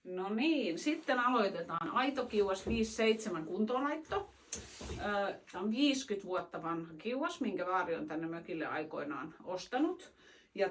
No niin, sitten aloitetaan aitokiuas 57 kuntoonlaitto. Tämä on 50 vuotta vanha kiuas, minkä vaari on tänne mökille aikoinaan ostanut. Ja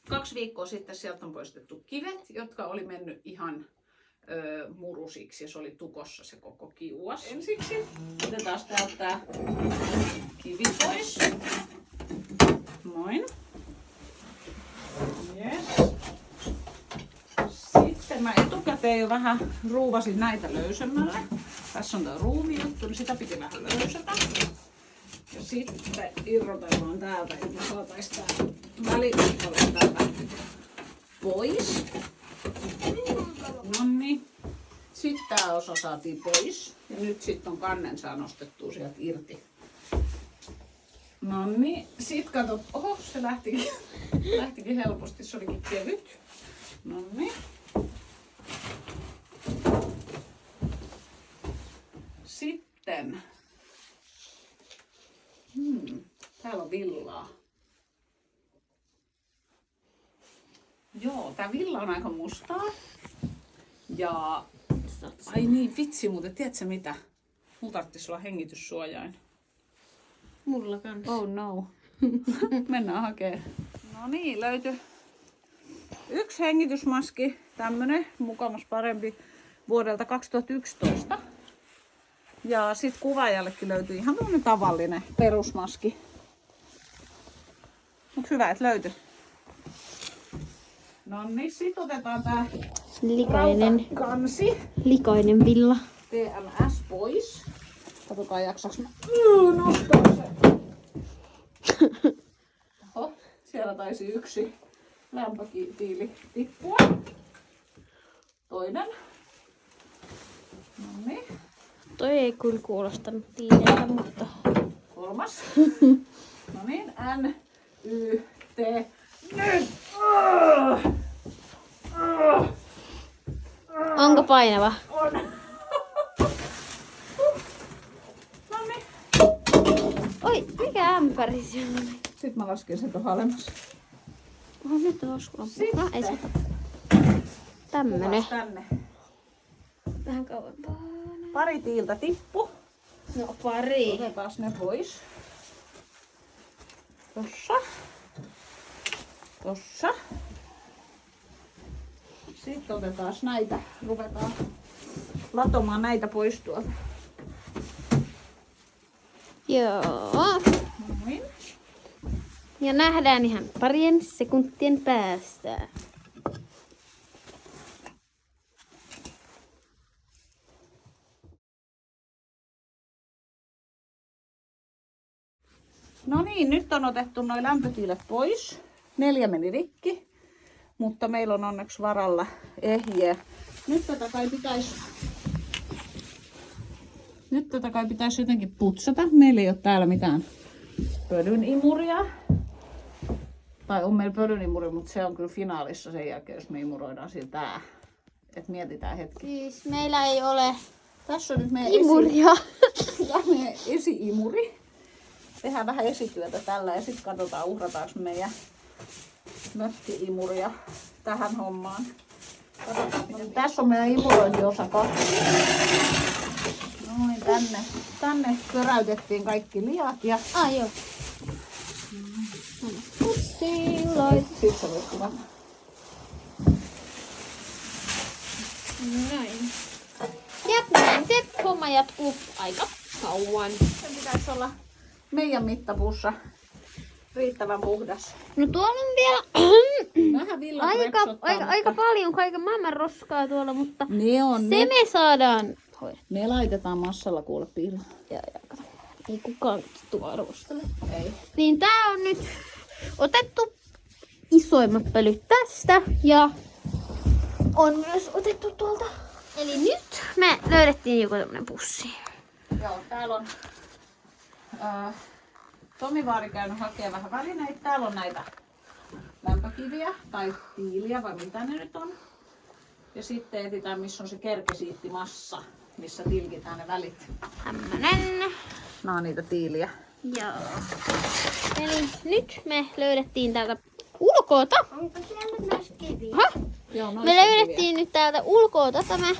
2 viikkoa sitten sieltä on poistettu kivet, jotka oli mennyt ihan murusiksi ja se oli tukossa se koko kiuas. Ensiksi otetaan täältä tää kivi pois. Noin. Yes. Sitten mä etukäteen jo vähän ruuvasin näitä löysemmälle. Tässä on tää ruuvijuttu, niin sitä piti vähän löysätä. Ja sitten irrotellaan täältä, että saataisiin tää välikappale täältä pois. Noniin. Sitten tää osa saatiin pois. Ja nyt sitten on kannen saa nostettua sieltä irti. Noniin. Sitten katsot, oho, se lähtikin helposti, se olikin kevyt. Noniin. Sitten. Täällä on villaa. Joo, tää villa on aika mustaa. Ja ai niin, vitsi muuten, tiedätkö mitä? Mulla tarvitsisi olla hengityssuojain. Mulla kanssa. Oh no. Mennään hakemaan. No niin, löytyi yksi hengitysmaski, tämmönen, mukamas parempi, vuodelta 2011. Ja sit kuvaajallekin löytyi ihan tämmönen tavallinen perusmaski. Mut hyvä, että löytyi. No niin, sit otetaan tää rautakansi. Likainen villa. TMS pois. Katsotaan jaksaks mä nostaa se. Oho, siellä taisi yksi lämpötiili tippua. Toinen. No niin. Toi ei kyllä kuulostanut tiineeltä, mutta... Kolmas. No niin, N, Y, T. Nyt! Onko painava? On. No niin. Oi, mikä ämpäri siellä on? Sitten mä lasken sen tuohon alemmas. Oho, nyt on osku loppu. No, ei se. Tämmönen. Kuvas tänne. Vähän kauempaa. Pari tiiltä tippu. No pari. Otetaan ne pois. Tossa. Tossa. Sitten otetaan näitä. Ruvetaan latomaan näitä pois tuolta. Joo. Noin. Ja nähdään ihan parien sekuntien päästä. No niin, nyt on otettu nuo lämpötiilet pois. 4 meni rikki, mutta meillä on onneksi varalla ehjiä. Nyt tätä kai pitäisi jotenkin putsata. Meillä ei ole täällä mitään pölynimuria. Tai on meillä pölynimuri, mutta se on kyllä finaalissa sen jälkeen, jos me imuroidaan sillä tää. Et mietitään hetki. Siis meillä ei ole Tässä on nyt meidän imuria. meidän esi-imuri. Tehdään vähän esityötä tällä ja sitten katsotaan, uhrataanko meidän mökki-imuria tähän hommaan. Katsotaan, tässä on meidän imurointiosa. Noin, tänne köräytettiin kaikki liat ja... Joo. Pussiin lait. Sitten se voisi kuvata. Näin. Jep, näin se homma jatkuu aika kauan. Sen pitäisi olla meidän mittapuussa riittävän puhdas. No tuolla on vielä Vähän villat aika paljon kaiken maailman roskaa tuolla, mutta ne on se ne. me saadaan hoidettua. Ne laitetaan massalla kuule piiloon. Ja kato. Ei kukaan tuo arvostele. Ei. Niin tää on nyt otettu isoimmat pölyt tästä ja on myös otettu tuolta. Eli nyt me löydettiin joku tämmönen pussi. Joo, täällä on Tomi Vaari käynyt hakemaan vähän välineitä. Täällä on näitä lämpökiviä tai tiiliä vai mitä ne nyt on. Ja sitten etsitään, missä on se kerkesiittimassa, missä tilkitään ne välit. Tämmönen. Nää on niitä tiiliä. Joo. Eli nyt me löydettiin täältä ulkoota. Onko siellä myös kiviä? Joo, Me löydettiin nyt täältä ulkoa tämä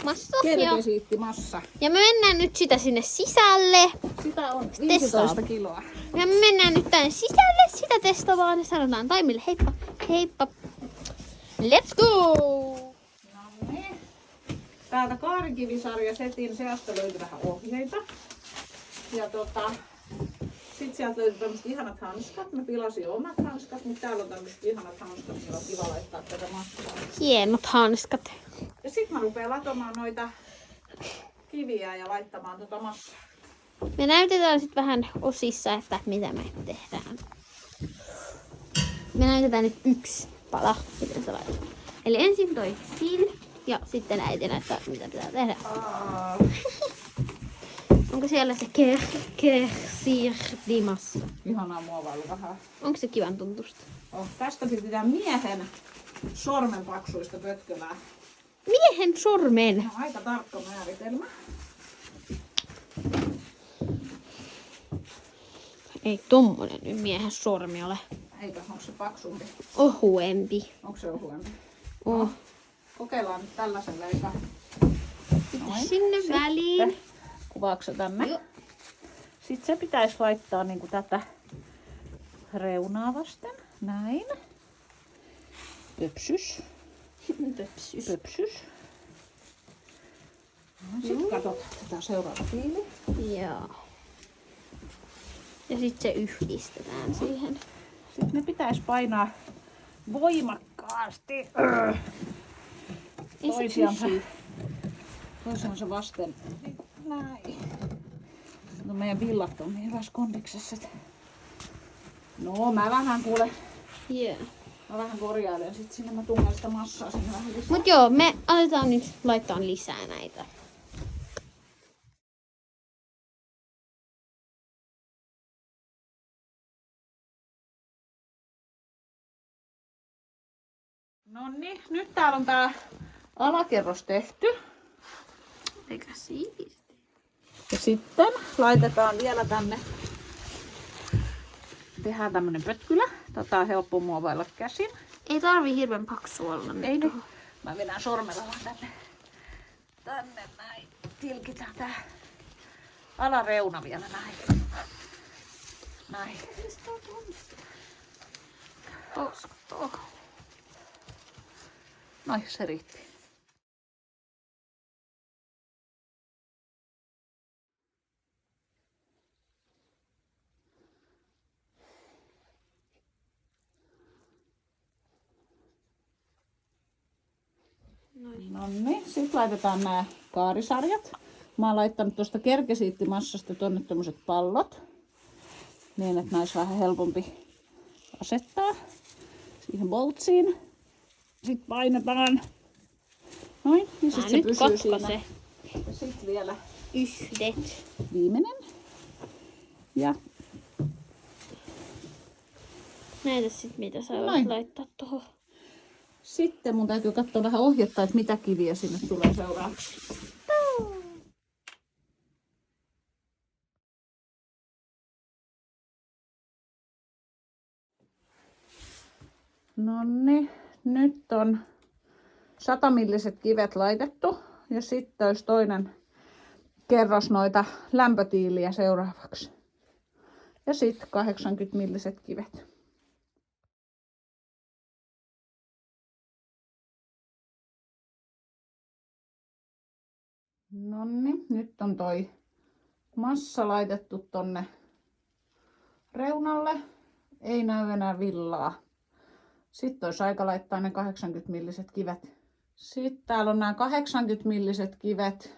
massa. Kerkesiittimassa. Ja me mennään nyt sitä sinne sisälle. Sitä on 15 kiloa. Ja me mennään nyt tänne sisälle sitä testaamaan ja sanotaan Taimille heippa. Heippa. Let's go! No niin. Täältä Kaarikivisarja-setin seasta löytyi vähän ohjeita. Ja sit sieltä löytyi tämmöset ihanat hanskat. Mä pilasin jo omat hanskat, mutta täällä on tämmöset ihanat hanskat, millä on kiva laittaa tätä massaa. Hienot hanskat. Ja sit mä rupean latomaan noita kiviä ja laittamaan massaa. Me näytetään sit vähän osissa, että mitä me tehdään. Me näytetään nyt yksi pala, miten se laitetaan. Eli ensin toi Sil ja sitten äiti näyttää, mitä pitää tehdä. Onko siellä se kersirdimas? Ihanaa muovailu vähän. Onko se kivan tuntusta? Tästä pitää miehen sormen paksuista pötkölää. Miehen sormen? No, aika tarkka määritelmä. Ei tommonen nyt miehen sormi ole. Eikö, onko se paksumpi? Ohuempi. Onko se ohuempi? Oh. Kokeillaan nyt tällaisen leika. Sinne väliin. Kuvaatko tänne? Joo. Sitten se pitäisi laittaa niinku tätä reunaa vasten. Näin. Pöpsys. Pöpsys. No, sitten katsotaan tätä seuraava fiili. Joo. Ja sitten se yhdistetään siihen. Sitten ne pitäisi painaa voimakkaasti toisiansa vasten. Näin. No, meidän villat on niin hyvässä kondiksessa. No mä vähän kuule. Yeah. Mä vähän korjailen, sit sinne mä tunnen sitä massaa sinne vähän lisää. Mut joo, me aletaan nyt laittaa lisää näitä. Noniin, nyt täällä on tää alakerros tehty. Eikä siisti. Ja sitten laitetaan vielä tänne. Tehdään tämmönen pötkylä. Tätä on helppo muovailla käsin. Ei tarvii hirveän paksu olla. Ei nyt. Mä vedän sormella vaan tänne näin. Tilkitään tää alareuna vielä näin. Näin. Noin, se riitti. Noniin, sitten laitetaan nämä kaarisarjat. Mä oon laittanut tuosta kerkesiittimassasta tonne tommoset pallot. Niin, että näis vähän helpompi asettaa siihen boltsiin. Sitten painetaan. Noin, niin sit se pysyy siinä. Ja sit vielä yhdet. Viimeinen. Ja näitä sit mitä sä voit laittaa tohon. Sitten mun täytyy katsoa vähän ohjetta, että mitä kiviä sinne tulee seuraavaksi. Noniin, nyt on 100-milliset kivet laitettu ja sitten olisi toinen kerros noita lämpötiiliä seuraavaksi. Ja sitten 80-milliset kivet. Noniin, nyt on toi massa laitettu tonne reunalle. Ei näy enää villaa. Sitten olisi aika laittaa ne 80-milliset kivet. Sitten täällä on nämä 80-milliset kivet.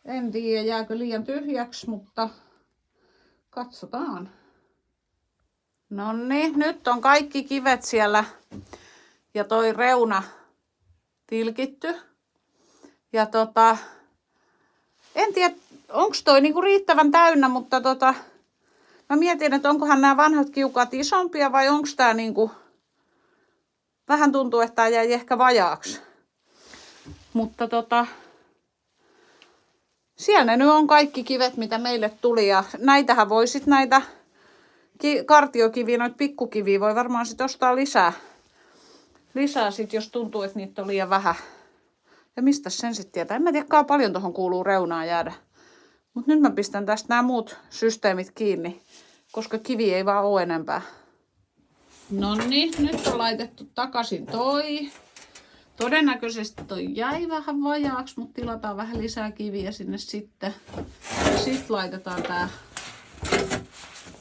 En tiedä jääkö liian tyhjäksi, mutta katsotaan. Noniin, nyt on kaikki kivet siellä ja toi reuna tilkitty. Ja en tiedä, onko toi niinku riittävän täynnä, mutta mä mietin, että onkohan nämä vanhat kiukaat isompia vai onko tää niinku, vähän tuntuu, että tää jäi ehkä vajaaksi. Mutta siellä ne nyt on kaikki kivet, mitä meille tuli ja näitähän voi sit näitä kartiokiviä, noita pikkukiviä voi varmaan sit ostaa lisää. lisää sit, jos tuntuu, että niitä on liian vähän. Ja mistä sen sitten tietää? En mä tiedä, paljon tuohon kuuluu reunaan jäädä. Mutta nyt mä pistän tästä nämä muut systeemit kiinni, koska kivi ei vaan ole enempää. Noniin, nyt on laitettu takaisin toi. Todennäköisesti toi jäi vähän vajaaksi, mutta tilataan vähän lisää kiviä sinne sitten. Ja sitten laitetaan tää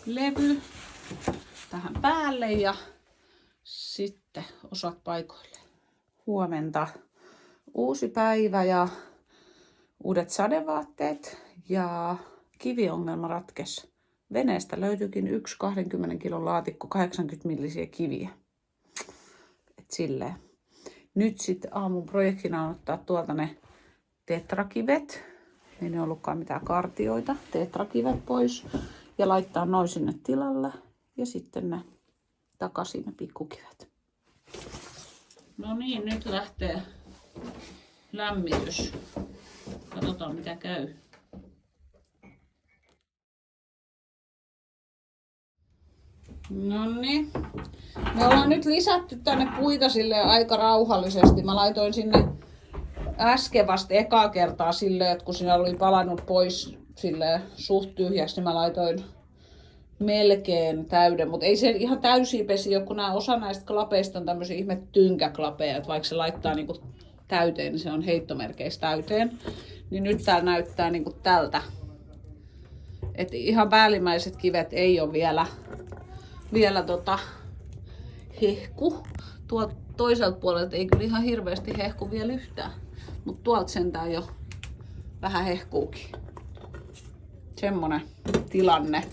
levy tähän päälle ja sitten osat paikoille. Huomenta. Uusi päivä ja uudet sadevaatteet ja kiviongelma ratkesi. Veneestä löytyikin yksi 20 kilon laatikko 80 millisiä kiviä. Et silleen. Nyt sitten aamun projektina on ottaa tuolta ne tetrakivet. Ei ne ollutkaan mitään kartioita. Tetrakivet pois ja laittaa noin sinne tilalle. Ja sitten ne takaisin ne pikkukivet. No niin, nyt lähtee lämmitys. Katsotaan mitä käy. Noniin. Me ollaan nyt lisätty tänne puita silleen aika rauhallisesti. Mä laitoin sinne äsken vasta ekaa kertaa silleen, että kun siinä oli palannut pois silleen suht tyhjäksi, niin mä laitoin melkein täyden. Mutta ei se ihan täysiä pesi ole, kun osa näistä klapeista on tämmöisiä ihme tynkäklapeja, että vaikka se laittaa niinku täyteen, niin se on heittomerkeissä täyteen. Niin nyt tää näyttää niinku tältä. Et ihan päällimmäiset kivet ei ole vielä hehku. Tuolta toiselta puolelta ei kyllä ihan hirveästi hehku vielä yhtään. Mutta tuolta sentään jo vähän hehkuukin. Semmonen tilanne.